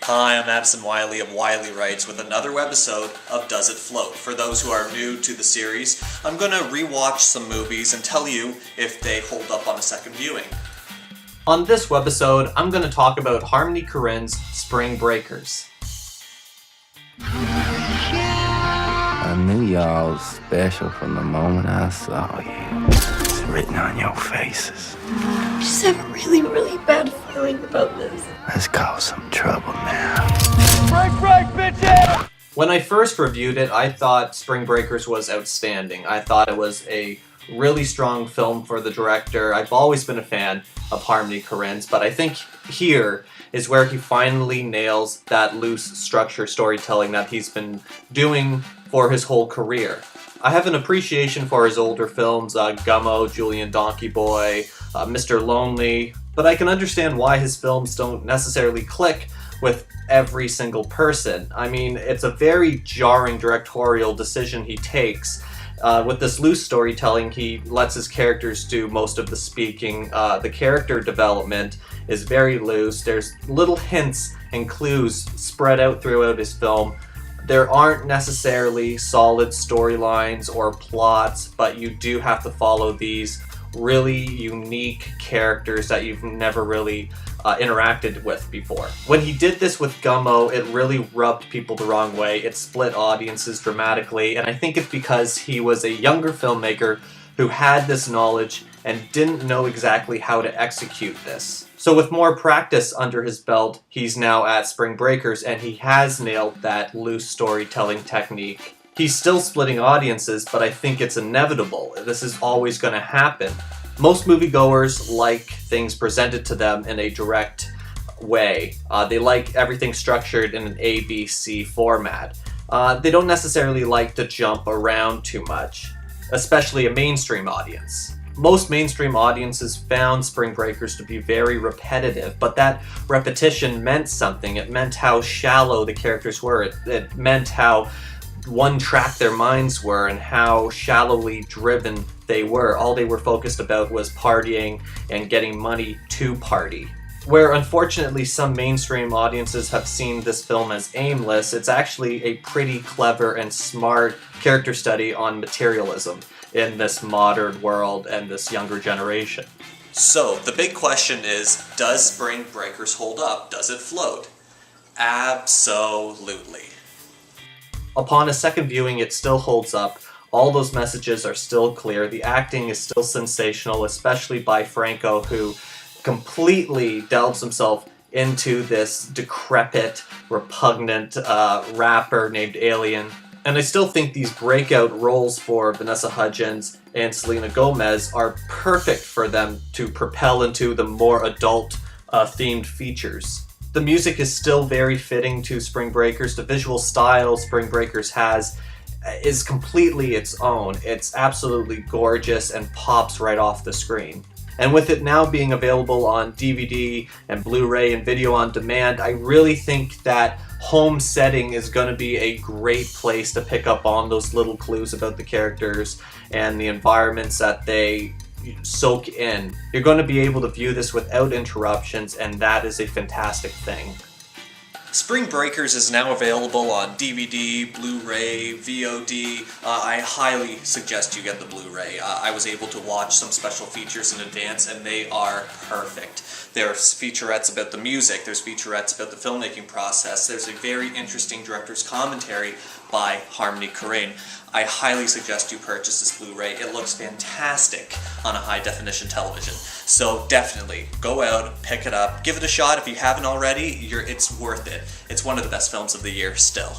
Hi, I'm Addison Wylie of Wylie Writes with another webisode of Does It Float? For those who are new to the series, I'm going to rewatch some movies and tell you if they hold up on a second viewing. On this webisode, I'm going to talk about Harmony Korine's Spring Breakers. I knew y'all was special from the moment I saw you. It's written on your faces. I just have a really bad feeling about this. Let's cause some trouble now. Break, bitches! When I first reviewed it, I thought Spring Breakers was outstanding. I thought it was a really strong film for the director. I've always been a fan of Harmony Korine's, but I think here is where he finally nails that loose structure storytelling that he's been doing for his whole career. I have an appreciation for his older films, Gummo, Julian Donkey Boy, Mr. Lonely, but I can understand why his films don't necessarily click with every single person. I mean, it's a very jarring directorial decision he takes. With this loose storytelling, he lets his characters do most of the speaking. The character development is very loose. There's little hints and clues spread out throughout his film. There aren't necessarily solid storylines or plots, but you do have to follow these really unique characters that you've never really interacted with before. When he did this with Gummo, it really rubbed people the wrong way. It split audiences dramatically, and I think it's because he was a younger filmmaker who had this knowledge and didn't know exactly how to execute this. So with more practice under his belt, he's now at Spring Breakers, and he has nailed that loose storytelling technique. He's still splitting audiences, but I think it's inevitable. This is always going to happen. Most moviegoers like things presented to them in a direct way. They like everything structured in an ABC format. They don't necessarily like to jump around too much, especially a mainstream audience. Most mainstream audiences found Spring Breakers to be very repetitive, but that repetition meant something. It meant how shallow the characters were. It meant how one-track their minds were and how shallowly driven they were. All they were focused about was partying and getting money to party. Where unfortunately some mainstream audiences have seen this film as aimless, it's actually a pretty clever and smart character study on materialism in this modern world and this younger generation. So, the big question is, does Spring Breakers hold up? Does it float? Absolutely. Upon a second viewing, it still holds up. All those messages are still clear. The acting is still sensational, especially by Franco, who completely delves himself into this decrepit, repugnant rapper named Alien. And I still think these breakout roles for Vanessa Hudgens and Selena Gomez are perfect for them to propel into the more adult themed features. The music is still very fitting to Spring Breakers. The visual style Spring Breakers has is completely its own. It's absolutely gorgeous and pops right off the screen. And with it now being available on DVD and Blu-ray and video on demand, I really think that home setting is going to be a great place to pick up on those little clues about the characters and the environments that they soak in. You're going to be able to view this without interruptions, and that is a fantastic thing. Spring Breakers is now available on DVD, Blu-ray, VOD. I highly suggest you get the Blu-ray. I was able to watch some special features in advance, and they are perfect. There's featurettes about the music, there's featurettes about the filmmaking process, there's a very interesting director's commentary by Harmony Korine. I highly suggest you purchase this Blu-ray. It looks fantastic on a high-definition television. So definitely, go out, pick it up, give it a shot if you haven't already. It's worth it. It's one of the best films of the year still.